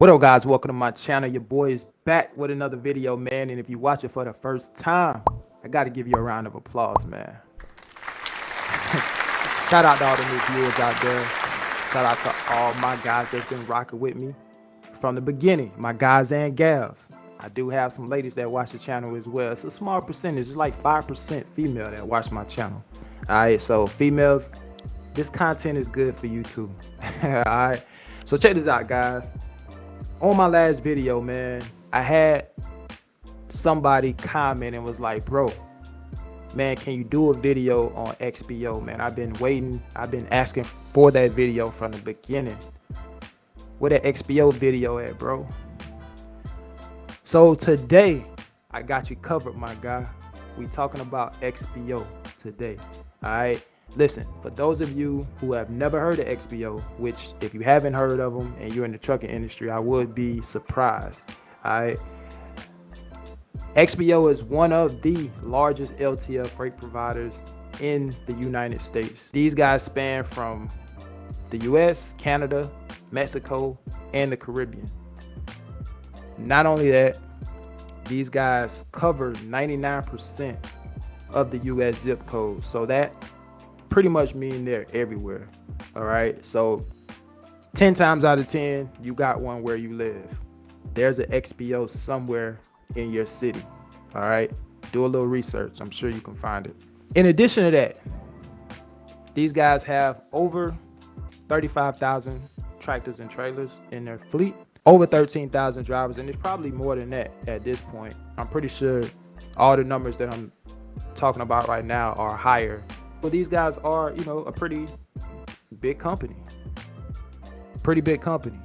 What up, guys? Welcome to my channel. Your boy is back with another video, man. And if you watch it for the first time, I got to give you a round of applause, man. Shout out to all the new viewers out there. Shout out to all my guys that's been rocking with me from the beginning, my guys and gals. I do have some ladies that watch the channel as well. It's a small percentage. It's like 5% female that watch my channel. All right, so females, this content is good for you too. All right, so check this out, guys. On my last video, man, I had somebody comment and was like, bro, man, can you do a video on XPO, man? I've been waiting. I've been asking for that video from the beginning. Where that XPO video at, bro? So today, I got you covered, my guy. We talking about XPO today, all right? Listen, for those of you who have never heard of XPO, which if you haven't heard of them and you're in the trucking industry, I would be surprised. All right. XPO is one of the largest LTL freight providers in the United States. These guys span from the US, Canada, Mexico, and the Caribbean. Not only that, these guys cover 99% of the US zip codes. So that pretty much mean they're everywhere. All right, so 10 times out of 10 you got one where you live. There's an XPO somewhere in your city. All right, do a little research. I'm sure you can find it. In addition to that, these guys have over 35,000 tractors and trailers in their fleet, over 13,000 drivers, and it's probably more than that at this point. I'm pretty sure all the numbers that I'm talking about right now are higher. Well, these guys are, you know, a pretty big company. Pretty big company.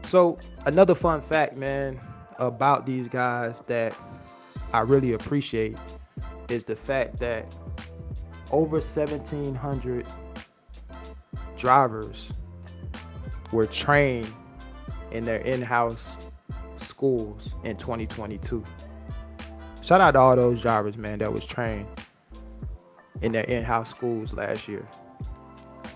So another fun fact, man, about these guys that I really appreciate is the fact that over 1,700 drivers were trained in their in-house schools in 2022. Shout out to all those drivers, man, that was trained in their in-house schools last year.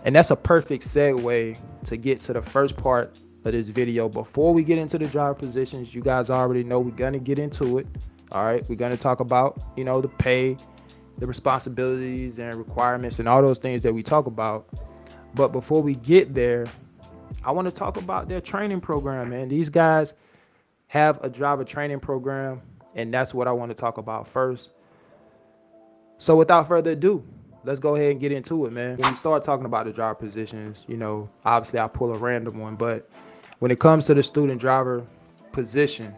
And that's a perfect segue to get to the first part of this video. Before we get into the driver positions, you guys already know we're gonna get into it. All right, we're gonna talk about, you know, the pay, the responsibilities and requirements and all those things that we talk about. But before we get there, I want to talk about their training program, man. These guys have a driver training program, and that's what I want to talk about first. So without further ado, let's go ahead and get into it, man. When we start talking about the driver positions, you know, obviously I pull a random one, but when it comes to the student driver position,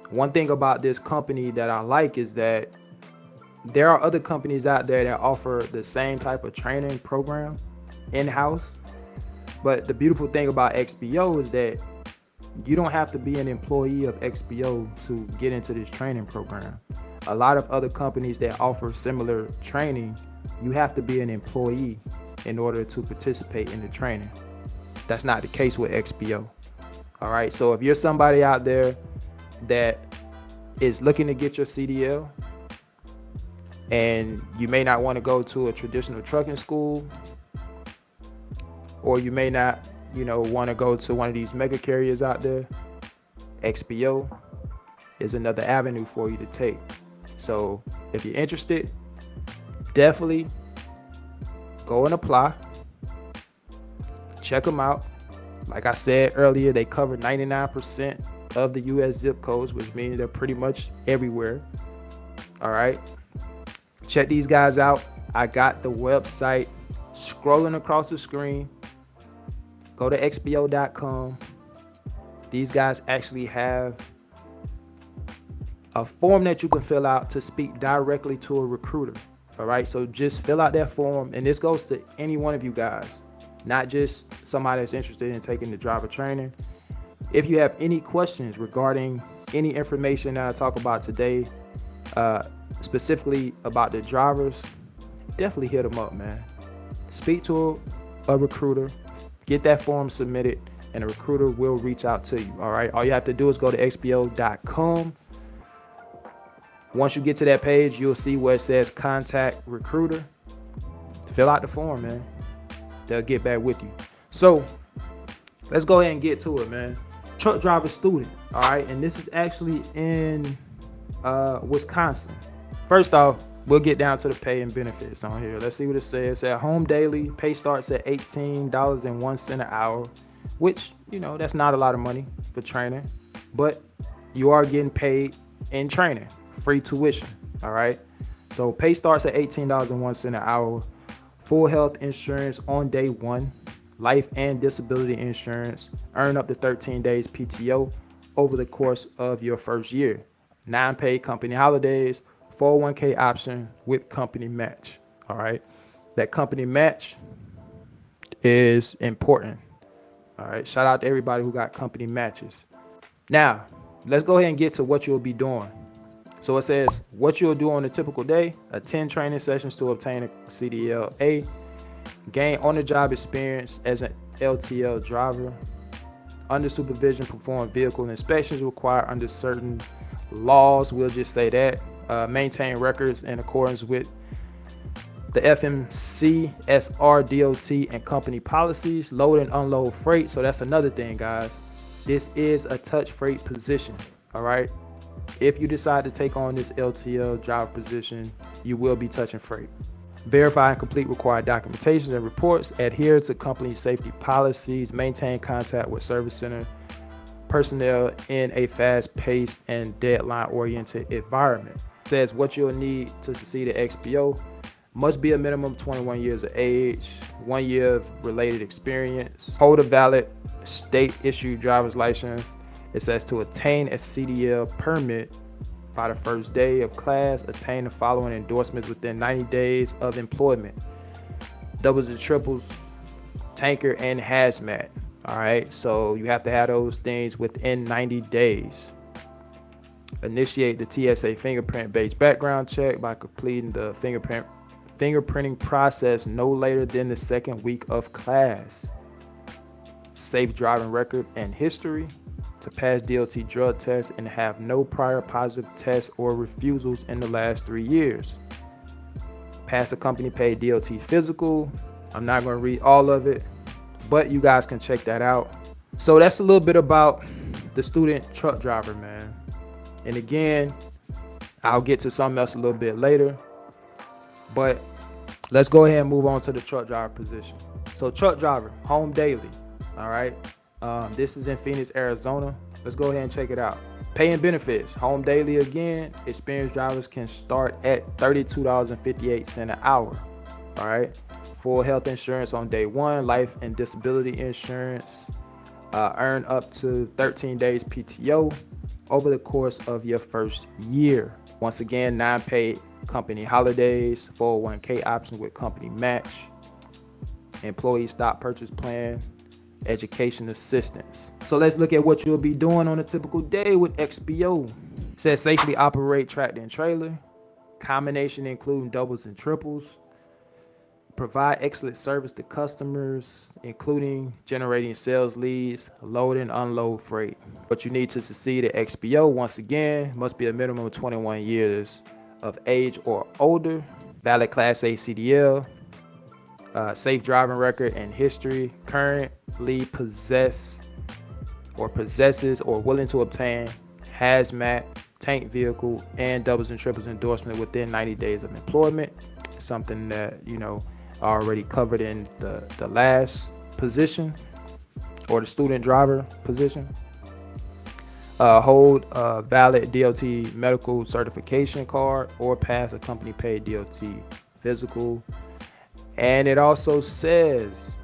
one thing about this company that I like is that there are other companies out there that offer the same type of training program in-house. But the beautiful thing about XPO is that you don't have to be an employee of XPO to get into this training program. A lot of other companies that offer similar training, you have to be an employee in order to participate in the training. That's not the case with XPO. All right, so if you're somebody out there that is looking to get your CDL and you may not want to go to a traditional trucking school, or you may not, you know, want to go to one of these mega carriers out there, XPO is another avenue for you to take. So if you're interested, definitely go and apply. Check them out. Like I said earlier, they cover 99% of the US zip codes, which means they're pretty much everywhere. All right, check these guys out. I got the website scrolling across the screen. Go to xpo.com. These guys actually have a form that you can fill out to speak directly to a recruiter. All right, so just fill out that form, and this goes to any one of you guys, not just somebody that's interested in taking the driver training. If you have any questions regarding any information that I talk about today, specifically about the drivers, definitely hit them up, man. Speak to a recruiter, get that form submitted, and a recruiter will reach out to you. All right, all you have to do is go to xpo.com. Once you get to that page, you'll see where it says contact recruiter. Fill out the form, man. They'll get back with you. So let's go ahead and get to it, man. truck driver student. All right, and this is actually in Wisconsin. First off, we'll get down to the pay and benefits on here. Let's see what it says. At home daily, pay starts at $18.01 an hour, which, you know, that's not a lot of money for training, but you are getting paid in training, free tuition. All right. So pay starts at $18.01 an hour, full health insurance on day one, life and disability insurance, earn up to 13 days PTO over the course of your first year, non-paid company holidays, 401k option with company match. All right. That company match is important. All right. Shout out to everybody who got company matches. Now, let's go ahead and get to what you'll be doing. So it says what you'll do on a typical day: attend training sessions to obtain a CDL A, gain on-the-job experience as an LTL driver, under supervision, perform vehicle inspections required under certain laws. We'll just say that. Maintain records in accordance with the FMC, SR, DOT, and company policies. Load and unload freight. So that's another thing, guys. This is a touch freight position. All right. If you decide to take on this LTL driver position, you will be touching freight. Verify and complete required documentations and reports. Adhere to company safety policies. Maintain contact with service center personnel in a fast-paced and deadline-oriented environment. It says what you'll need to succeed at XPO: must be a minimum of 21 years of age, 1 year of related experience, hold a valid state-issued driver's license. It says to attain a CDL permit by the first day of class, attain the following endorsements within 90 days of employment: doubles and triples, tanker, and hazmat. All right, so you have to have those things within 90 days. Initiate the TSA fingerprint-based background check by completing the fingerprinting process no later than the second week of class. Safe driving record and history. To pass DOT drug tests and have no prior positive tests or refusals in the last 3 years. Pass a company paid DOT physical. I'm not going to read all of it, but you guys can check that out. So that's a little bit about the student truck driver, man. And again, I'll get to something else a little bit later, but let's go ahead and move on to the truck driver position. So truck driver, home daily. All right. This is in Phoenix, Arizona. Let's go ahead and check it out. Pay and benefits, home daily again. Experienced drivers can start at $32.58 an hour. All right. Full health insurance on day one, life and disability insurance. Earn up to 13 days PTO over the course of your first year. Once again, non-paid company holidays, 401k option with company match, employee stock purchase plan, education assistance. So let's look at what you'll be doing on a typical day with XPO. It says safely operate tractor and trailer, combination including doubles and triples, provide excellent service to customers, including generating sales leads, load and unload freight. What you need to succeed at XPO, once again, must be a minimum of 21 years of age or older, valid Class A CDL, safe driving record and history, currently possesses or willing to obtain hazmat, tank vehicle, and doubles and triples endorsement within 90 days of employment. Something that, you know, already covered in the last position, or the student driver position. Hold a valid DOT medical certification card or pass a company paid DOT physical. And it also says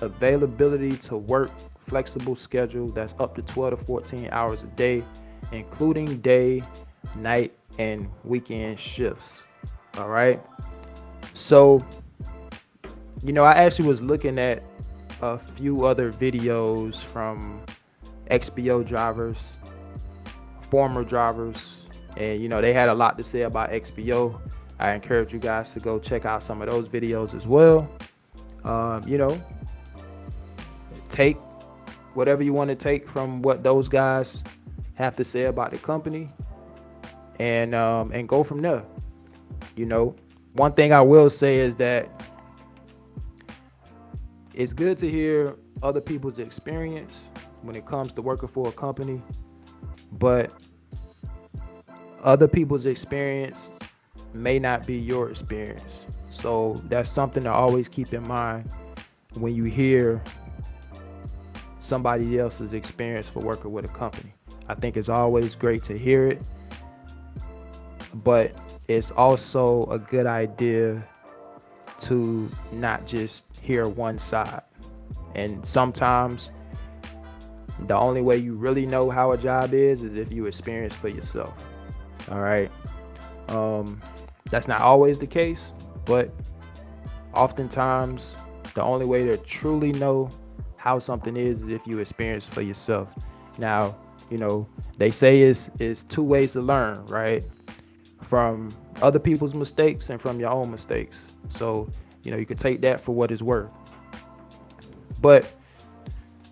availability to work flexible schedule that's up to 12 to 14 hours a day, including day, night, and weekend shifts. All right. So, you know, I actually was looking at a few other videos from XPO drivers, former drivers, and, you know, they had a lot to say about XPO. I encourage you guys to go check out some of those videos as well. You know, take whatever you want to take from what those guys have to say about the company, and go from there. You know, one thing I will say is that it's good to hear other people's experience, when it comes to working for a company, but other people's experience may not be your experience. So that's something to always keep in mind when you hear somebody else's experience for working with a company. I think it's always great to hear it, but it's also a good idea to not just hear one side. And sometimes the only way you really know how a job is if you experience for yourself. All right. That's not always the case, but oftentimes the only way to truly know how something is if you experience for yourself. Now, they say it's two ways to learn, right? From other people's mistakes and from your own mistakes. So, you can take that for what it's worth. But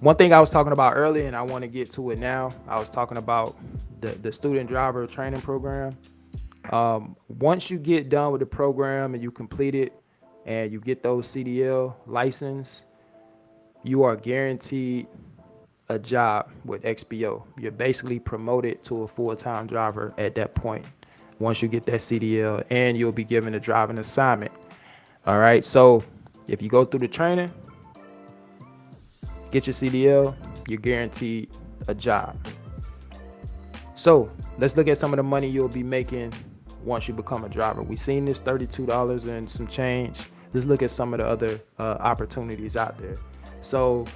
one thing I was talking about earlier, and I want to get to it now, I was talking about the student driver training program. Once you get done with the program and you complete it and you get those CDL license, you are guaranteed a job with XPO. You're basically promoted to a full-time driver at that point once you get that CDL, and you'll be given a driving assignment. All right, so if you go through the training, get your CDL, you're guaranteed a job. So let's look at some of the money you'll be making once you become a driver. We've seen this $32 and some change. Let's look at some of the other opportunities out there. So,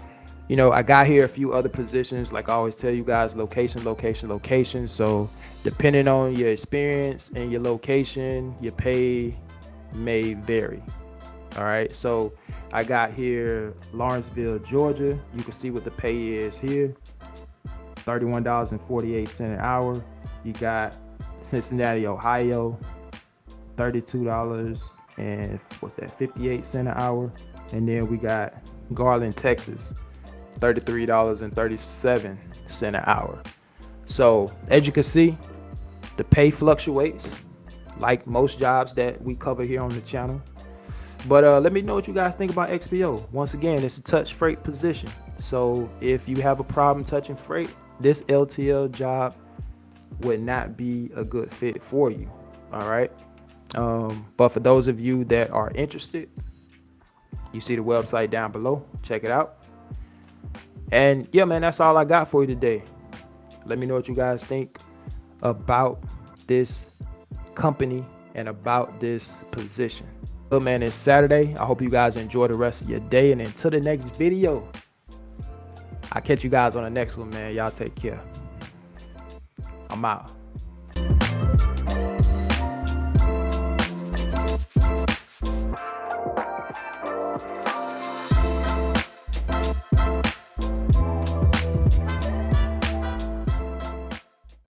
I got here a few other positions. Like I always tell you guys, location. So depending on your experience and your location, your pay may vary. All right, so I got here Lawrenceville, Georgia. You can see what the pay is here, $31.48 an hour. You got Cincinnati, Ohio, $32 and 58 cents an hour. And then we got Garland, Texas, $33.37 an hour. So as you can see, the pay fluctuates like most jobs that we cover here on the channel. But let me know what you guys think about XPO. Once again, it's a touch freight position. So if you have a problem touching freight, this LTL job would not be a good fit for you. All right. But for those of you that are interested, you see the website down below. Check it out. And yeah, man, that's all I got for you today. Let me know what you guys think about this company and about this position. Well, man, it's Saturday. I hope you guys enjoy the rest of your day. And until the next video, I'll catch you guys on the next one, man. Y'all take care. I'm out.